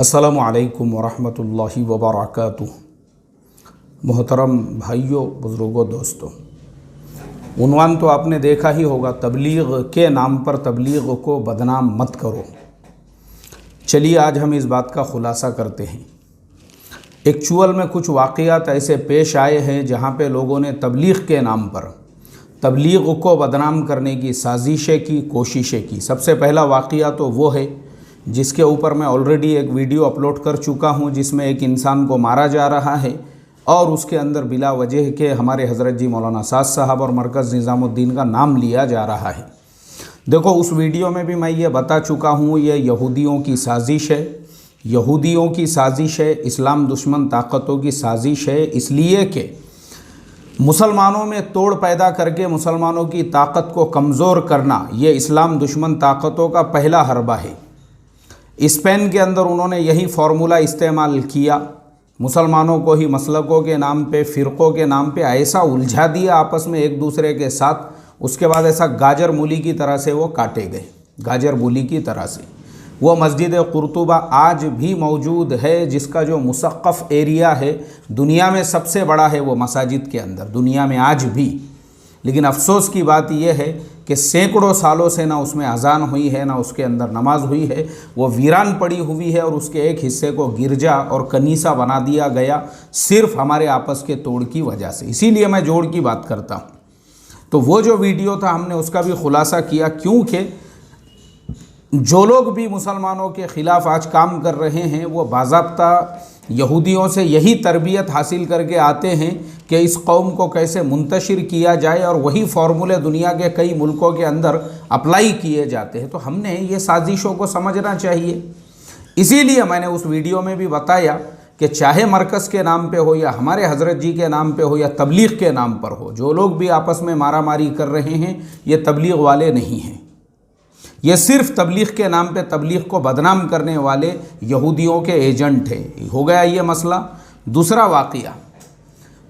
अस्सलामुअलैकुम वरहमतुल्लाहि वबरकातुह। मोहतरम भाइयों, बुज़ुर्गों, दोस्तों, उन्वान तो आपने देखा ही होगा, तबलीग के नाम पर तबलीग को बदनाम मत करो। चलिए आज हम इस बात का ख़ुलासा करते हैं। एक्चुअल में कुछ वाक़यात ऐसे पेश आए हैं जहाँ पे लोगों ने तबलीग के नाम पर तबलीग को बदनाम करने की साजिशें की, कोशिशें की। सबसे पहला वाक़या तो वो है जिसके ऊपर मैं ऑलरेडी एक वीडियो अपलोड कर चुका हूँ, जिसमें एक इंसान को मारा जा रहा है और उसके अंदर बिला वजह के हमारे हज़रत जी मौलाना साद साहब और मरकज़ निज़ामुद्दीन का नाम लिया जा रहा है। देखो, उस वीडियो में भी मैं ये बता चुका हूँ, ये यहूदियों की साजिश है, यहूदियों की साजिश है, इस्लाम दुश्मन ताकतों की साजिश है, इसलिए कि मुसलमानों में तोड़ पैदा करके मुसलमानों की ताकत को कमज़ोर करना, ये इस्लाम दुश्मन ताकतों का पहला हरबा है। स्पेन के अंदर उन्होंने यही फार्मूला इस्तेमाल किया, मुसलमानों को ही मसलकों के नाम पे, फ़िरक़ों के नाम पे ऐसा उलझा दिया आपस में एक दूसरे के साथ। उसके बाद ऐसा गाजर मूली की तरह से वो काटे गए, गाजर मूली की तरह से। वो मस्जिद कुर्तुबा आज भी मौजूद है, जिसका जो मुसक़्क़फ़ एरिया है दुनिया में सबसे बड़ा है वो मसाजिद के अंदर, दुनिया में आज भी। लेकिन अफसोस की बात यह है कि सैकड़ों सालों से ना उसमें अजान हुई है, ना उसके अंदर नमाज हुई है, वो वीरान पड़ी हुई है और उसके एक हिस्से को गिरजा और कनीसा बना दिया गया, सिर्फ हमारे आपस के तोड़ की वजह से। इसीलिए मैं जोड़ की बात करता हूँ। तो वो जो वीडियो था हमने उसका भी खुलासा किया, क्योंकि जो लोग भी मुसलमानों के ख़िलाफ़ आज काम कर रहे हैं वो बाज़ाब्ता यहूदियों से यही तरबियत हासिल करके आते हैं कि इस कौम को कैसे मुंतशिर किया जाए, और वही फार्मूले दुनिया के कई मुल्कों के अंदर अप्लाई किए जाते हैं। तो हमने ये साजिशों को समझना चाहिए। इसीलिए मैंने उस वीडियो में भी बताया कि चाहे मरकज़ के नाम पे हो या हमारे हज़रत जी के नाम पे हो या तबलीग के नाम पर हो, जो लोग भी आपस में मारा मारी कर रहे हैं ये तबलीग वाले नहीं हैं, ये सिर्फ तबलीग के नाम पे तबलीग को बदनाम करने वाले यहूदियों के एजेंट हैं। हो गया ये मसला।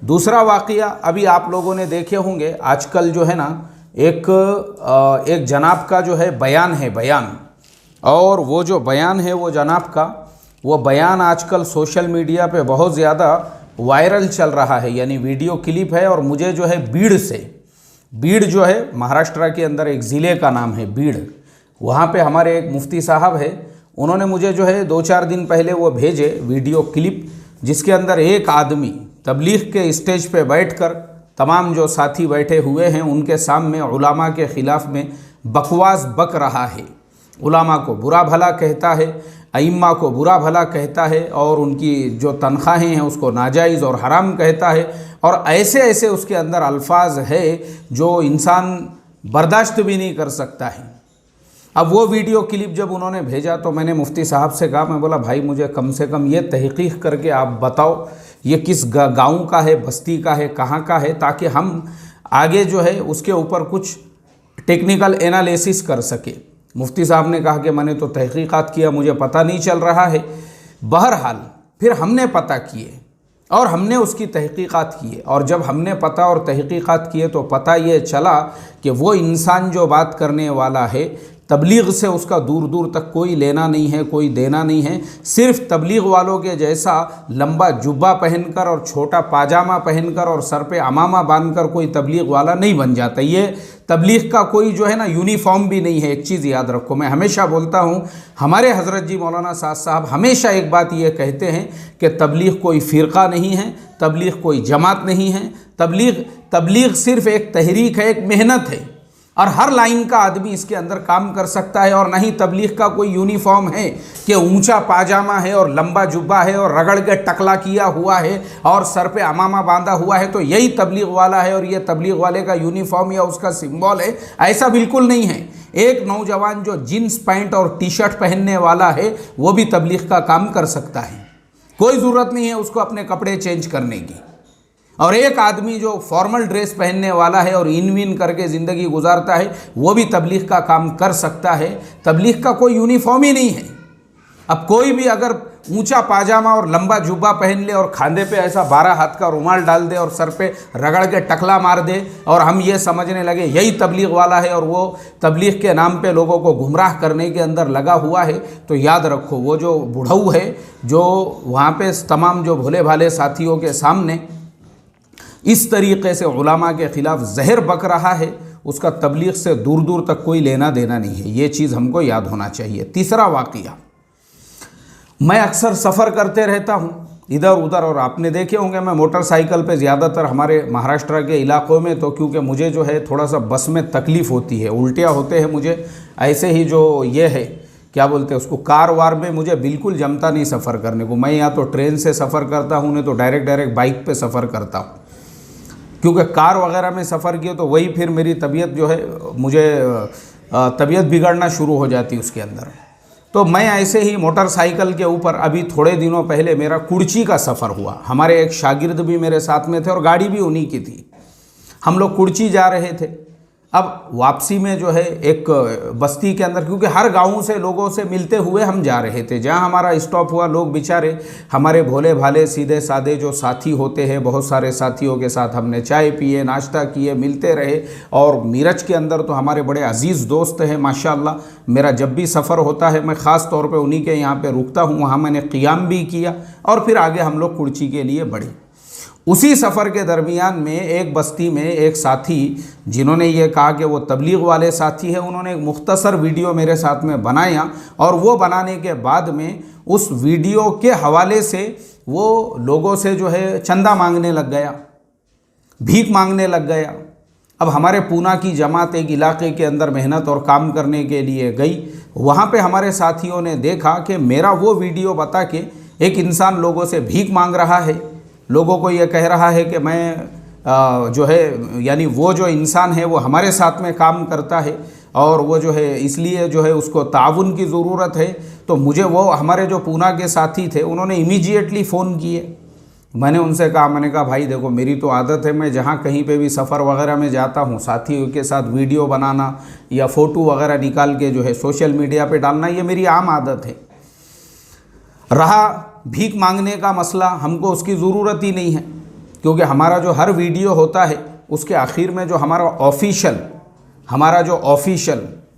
दूसरा वाक़या अभी आप लोगों ने देखे होंगे, आजकल जो है ना एक जनाब का जो है बयान, और वो जो बयान है वो जनाब का वो बयान आजकल सोशल मीडिया पे बहुत ज़्यादा वायरल चल रहा है, यानी वीडियो क्लिप है। और मुझे जो है बीड़ जो है महाराष्ट्र के अंदर एक ज़िले का नाम है बीड़, वहाँ पे हमारे एक मुफ्ती साहब है, उन्होंने मुझे जो है 2-4 दिन पहले वो भेजे वीडियो क्लिप, जिसके अंदर एक आदमी तबलीग के स्टेज पे बैठकर तमाम जो साथी बैठे हुए हैं उनके सामने उलमा के ख़िलाफ़ में बकवास बक रहा है, उलमा को बुरा भला कहता है, अइम्मा को बुरा भला कहता है, और उनकी जो तनख्वाहें हैं उसको नाजायज़ और हराम कहता है, और ऐसे ऐसे उसके अंदर अल्फाज है जो इंसान बर्दाश्त भी नहीं कर सकता है। अब वो वीडियो क्लिप जब उन्होंने भेजा तो मैंने मुफ्ती साहब से कहा, मैं बोला भाई मुझे कम से कम ये तहक़ीक़ करके आप बताओ ये किस गांव का है, बस्ती का है, कहाँ का है, ताकि हम आगे जो है उसके ऊपर कुछ टेक्निकल एनालिसिस कर सके। मुफ्ती साहब ने कहा कि मैंने तो तहक़ीक़ात किया, मुझे पता नहीं चल रहा है। बहरहाल फिर हमने पता किए और हमने उसकी तहक़ीक़ात किए, और जब हमने पता और तहक़ीक़ात किए तो पता ये चला कि वो इंसान जो बात करने वाला है तबलीग से उसका दूर दूर तक कोई लेना नहीं है, कोई देना नहीं है। सिर्फ तबलीग वालों के जैसा लंबा जुब्बा पहनकर और छोटा पाजामा पहनकर और सर पे अमामा बांधकर कोई तबलीग वाला नहीं बन जाता। ये तबलीग का कोई जो है ना यूनिफॉर्म भी नहीं है। एक चीज़ याद रखो, मैं हमेशा बोलता हूँ, हमारे हज़रत जी मौलाना साद साहब हमेशा एक बात ये कहते हैं कि तबलीग कोई फ़िरक़ा नहीं है, तबलीग कोई जमात नहीं है, तबलीग सिर्फ़ एक तहरीक है, एक मेहनत है, और हर लाइन का आदमी इसके अंदर काम कर सकता है। और नहीं तबलीग का कोई यूनिफॉर्म है कि ऊंचा पाजामा है और लंबा जुब्बा है और रगड़ के टकला किया हुआ है और सर पे अमामा बांधा हुआ है तो यही तबलीग वाला है और ये तबलीग वाले का यूनिफॉर्म या उसका सिंबल है। ऐसा बिल्कुल नहीं है। एक नौजवान जो जीन्स पैंट और टी शर्ट पहनने वाला है वो भी तबलीग का काम कर सकता है, कोई ज़रूरत नहीं है उसको अपने कपड़े चेंज करने की। और एक आदमी जो फॉर्मल ड्रेस पहनने वाला है और इन विन करके ज़िंदगी गुजारता है वो भी तबलीग का काम कर सकता है। तबलीग का कोई यूनिफॉर्म ही नहीं है। अब कोई भी अगर ऊंचा पाजामा और लंबा जुब्बा पहन ले और खांधे पे ऐसा 12 हाथ का रुमाल डाल दे और सर पे रगड़ के टकला मार दे और हम ये समझने लगे यही तबलीग वाला है और वो तबलीग के नाम पे लोगों को गुमराह करने के अंदर लगा हुआ है, तो याद रखो वो जो बुढ़ऊ है जो वहाँ पे तमाम जो भोले भाले साथियों के सामने इस तरीक़े से उलमा के ख़िलाफ़ जहर बक रहा है, उसका तबलीग से दूर दूर तक कोई लेना देना नहीं है। ये चीज़ हमको याद होना चाहिए। तीसरा वाक़या, मैं अक्सर सफ़र करते रहता हूँ इधर उधर और आपने देखे होंगे मैं मोटरसाइकिल पे ज़्यादातर हमारे महाराष्ट्र के इलाक़ों में, तो क्योंकि मुझे जो है थोड़ा सा बस में तकलीफ़ होती है, उल्टियाँ होते हैं मुझे, ऐसे ही जो ये है क्या बोलते हैं उसको कार वार में मुझे बिल्कुल जमता नहीं सफ़र करने को। मैं या तो ट्रेन से सफ़र करता हूँ नहीं तो डायरेक्ट बाइक पे सफ़र करता हूँ, क्योंकि कार वगैरह में सफ़र किया तो वही फिर मेरी तबीयत जो है मुझे तबीयत बिगड़ना शुरू हो जाती है उसके अंदर। तो मैं ऐसे ही मोटरसाइकिल के ऊपर अभी थोड़े दिनों पहले मेरा कुर्ची का सफ़र हुआ, हमारे एक शागिर्द भी मेरे साथ में थे और गाड़ी भी उन्हीं की थी। हम लोग कुर्ची जा रहे थे। अब वापसी में जो है एक बस्ती के अंदर, क्योंकि हर गाँव से लोगों से मिलते हुए हम जा रहे थे, जहाँ हमारा स्टॉप हुआ लोग बेचारे हमारे भोले भाले सीधे सादे जो साथी होते हैं, बहुत सारे साथियों के साथ हमने चाय पिए, नाश्ता किए, मिलते रहे। और मीरज के अंदर तो हमारे बड़े अजीज़ दोस्त हैं माशाअल्लाह। मेरा जब भी सफ़र होता है मैं ख़ास तौर पे उन्हीं के यहाँ पे रुकता हूँ, वहाँ मैंने क़ियाम भी किया और फिर आगे हम लोग कुर्ची के लिए बढ़े। उसी सफ़र के दरमियान में एक बस्ती में एक साथी जिन्होंने ये कहा कि वो तबलीग वाले साथी है, उन्होंने एक मुख्तसर वीडियो मेरे साथ में बनाया और वो बनाने के बाद में उस वीडियो के हवाले से वो लोगों से जो है चंदा मांगने लग गया, भीख मांगने लग गया। अब हमारे पूना की जमात एक इलाके के अंदर मेहनत और काम करने के लिए गई, वहाँ पे हमारे साथियों ने देखा कि मेरा वो वीडियो बता के एक इंसान लोगों से भीख मांग रहा है, लोगों को ये कह रहा है कि मैं जो है यानी वो जो इंसान है वो हमारे साथ में काम करता है और वो जो है इसलिए जो है उसको ताउन की ज़रूरत है। तो मुझे वो हमारे जो पूना के साथी थे उन्होंने इमीडिएटली फ़ोन किए। मैंने उनसे कहा, मैंने कहा भाई देखो मेरी तो आदत है, मैं जहाँ कहीं पे भी सफ़र वगैरह में जाता हूँ साथियों के साथ वीडियो बनाना या फ़ोटो वगैरह निकाल के जो है सोशल मीडिया पे डालना ये मेरी आम आदत है। रहा भीख मांगने का मसला, हमको उसकी ज़रूरत ही नहीं है, क्योंकि हमारा जो हर वीडियो होता है उसके आखिर में जो हमारा ऑफिशियल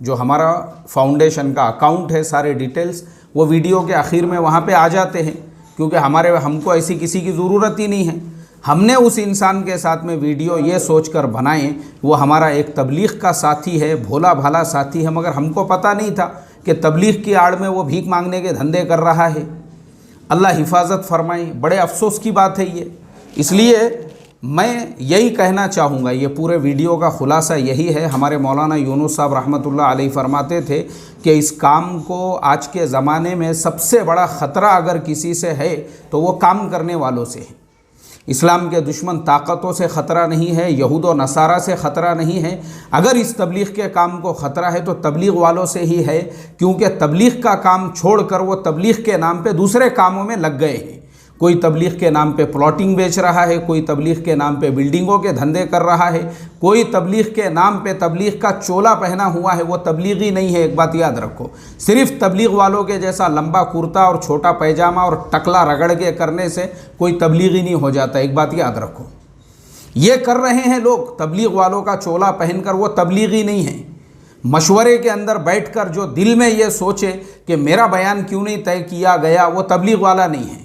जो हमारा फाउंडेशन का अकाउंट है, सारे डिटेल्स वो वीडियो के आखिर में वहाँ पे आ जाते हैं, क्योंकि हमको ऐसी किसी की ज़रूरत ही नहीं है। हमने उस इंसान के साथ में वीडियो ये सोचकर बनाए वो हमारा एक तबलीग का साथी है, भोला भाला साथी है, मगर हमको पता नहीं था कि तबलीग की आड़ में वो भीख मांगने के धंधे कर रहा है। अल्लाह हिफाजत फरमाए। बड़े अफसोस की बात है ये। इसलिए मैं यही कहना चाहूँगा, ये पूरे वीडियो का खुलासा यही है। हमारे मौलाना यूनुस साहब रहमतुल्लाह अलैह फरमाते थे कि इस काम को आज के ज़माने में सबसे बड़ा ख़तरा अगर किसी से है तो वो काम करने वालों से है। इस्लाम के दुश्मन ताकतों से ख़तरा नहीं है, यहूद व नसारा से ख़तरा नहीं है। अगर इस तबलीग के काम को ख़तरा है तो तबलीग वालों से ही है, क्योंकि तबलीग का काम छोड़कर वो तबलीग के नाम पे दूसरे कामों में लग गए हैं। कोई तबलीग के नाम पे प्लॉटिंग बेच रहा है, कोई तबलीग के नाम पे बिल्डिंगों के धंधे कर रहा है, कोई तबलीग के नाम पे तबलीग का चोला पहना हुआ है, वो तबलीगी नहीं है। एक बात याद रखो, सिर्फ तबलीग वालों के जैसा लंबा कुर्ता और छोटा पैजामा और टकला रगड़ के करने से कोई तबलीगी नहीं हो जाता। एक बात याद रखो, ये कर रहे हैं लोग तबलीग वालों का चोला पहनकर, वो तबलीगी नहीं है। मशवरे के अंदर बैठकर जो दिल में ये सोचे कि मेरा बयान क्यों नहीं तय किया गया, वो तबलीग वाला नहीं है।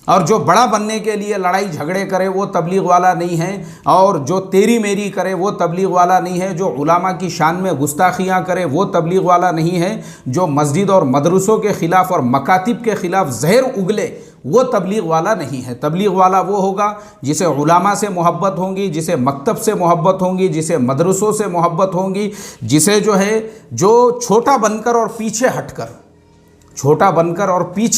और जो बड़ा बनने के लिए लड़ाई झगड़े करे वो तबलीग वाला नहीं है, और जो तेरी मेरी करे वो तबलीग वाला नहीं है, जो उलामा की शान में गुस्ताखियाँ करे वो तबलीग वाला नहीं है, जो मस्जिद और मदरसों के ख़िलाफ़ और मकातिब के ख़िलाफ़ जहर उगले वो तबलीग वाला नहीं है। तबलीग वाला वो होगा जिसे उलामा से मोहब्बत होंगी, जिसे मकतब से मोहब्बत होंगी, जिसे मदरसों से मोहब्बत होंगी, जिसे जो है जो छोटा बनकर और पीछे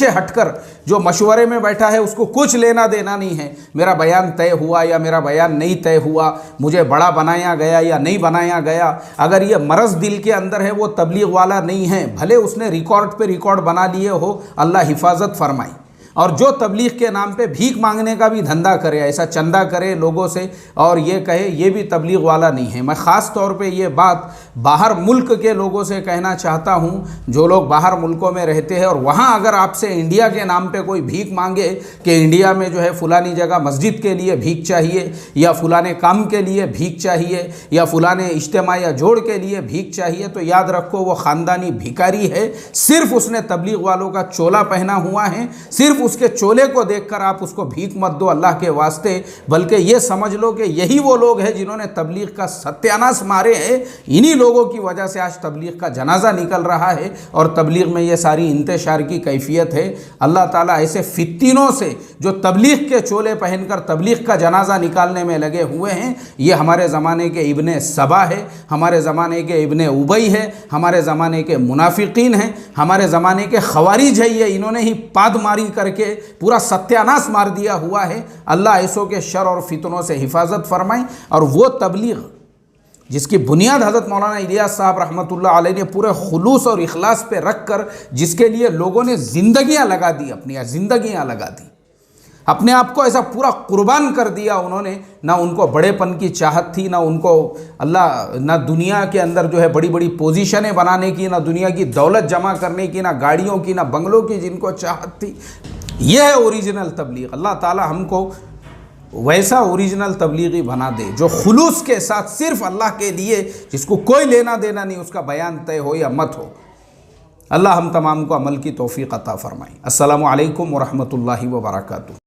हटकर जो मशवरे में बैठा है उसको कुछ लेना देना नहीं है। मेरा बयान तय हुआ या मेरा बयान नहीं तय हुआ, मुझे बड़ा बनाया गया या नहीं बनाया गया, अगर ये मरज़ दिल के अंदर है वो तबलीग वाला नहीं है। भले उसने रिकॉर्ड पे रिकॉर्ड बना लिए हो, अल्लाह हिफाजत फरमाए। और जो तबलीग के नाम पे भीख मांगने का भी धंधा करे, ऐसा चंदा करे लोगों से और ये कहे, ये भी तबलीग वाला नहीं है। मैं ख़ास तौर पे ये बात बाहर मुल्क के लोगों से कहना चाहता हूँ, जो लोग बाहर मुल्कों में रहते हैं और वहाँ अगर आपसे इंडिया के नाम पे कोई भीख मांगे कि इंडिया में जो है फ़ुलानी जगह मस्जिद के लिए भीख चाहिए या फ़ुलाने काम के लिए भीख चाहिए या फ़ुलाने इज्तिमा या जोड़ के लिए भीख चाहिए, तो याद रखो वो ख़ानदानी भिखारी है। सिर्फ उसने तबलीग वालों का चोला पहना हुआ है, सिर्फ उसके चोले को देखकर आप उसको भीख मत दो अल्लाह के वास्ते, बल्कि ये समझ लो कि यही वो लोग हैं जिन्होंने तबलीग का सत्यानाश मारे हैं। इन्हीं लोगों की वजह से आज तबलीग का जनाजा निकल रहा है और तबलीग में ये सारी इंतशार की कैफियत है। अल्लाह ताला ऐसे फित्तीनों से जो तबलीग के चोले पहनकर तबलीग का जनाजा निकालने में लगे हुए हैं, ये हमारे ज़माने के इब्ने सबा है, हमारे ज़माने के इब्ने उबई है, हमारे ज़माने के मुनाफिकीन हैं, हमारे ज़माने के खवारिज है। ये इन्होंने ही पादमारी करके पूरा सत्यानाश मार दिया हुआ है। अल्लाह ऐसों के शर और फितनों से हिफाजत फरमाए। और वो तबलीग जिसकी बुनियाद हज़रत मौलाना इलियास साहब रहमतुल्लाह अलैह ने पूरे खुलूस और इखलास पे रख कर, जिसके लिए लोगों ने ज़िंदगियाँ लगा दी, अपनी ज़िंदगियाँ लगा दी, अपने आप को ऐसा पूरा कुर्बान कर दिया उन्होंने। ना उनको बड़ेपन की चाहत थी, ना उनको ना दुनिया के अंदर जो है बड़ी बड़ी पोजीशनें बनाने की, ना दुनिया की दौलत जमा करने की, ना गाड़ियों की, ना बंगलों की जिनको चाहत थी। यह है ओरिजिनल तबलीग। अल्लाह ताला हमको वैसा ओरिजिनल तबलीगी बना दे जो खुलूस के साथ सिर्फ अल्लाह के लिए, जिसको कोई लेना देना नहीं, उसका बयान तय हो या मत हो। अल्लाह हम तमाम को अमल की तौफीक अता फरमाए। अस्सलामु अलैकुम व रहमतुल्लाहि व बरकातुहू।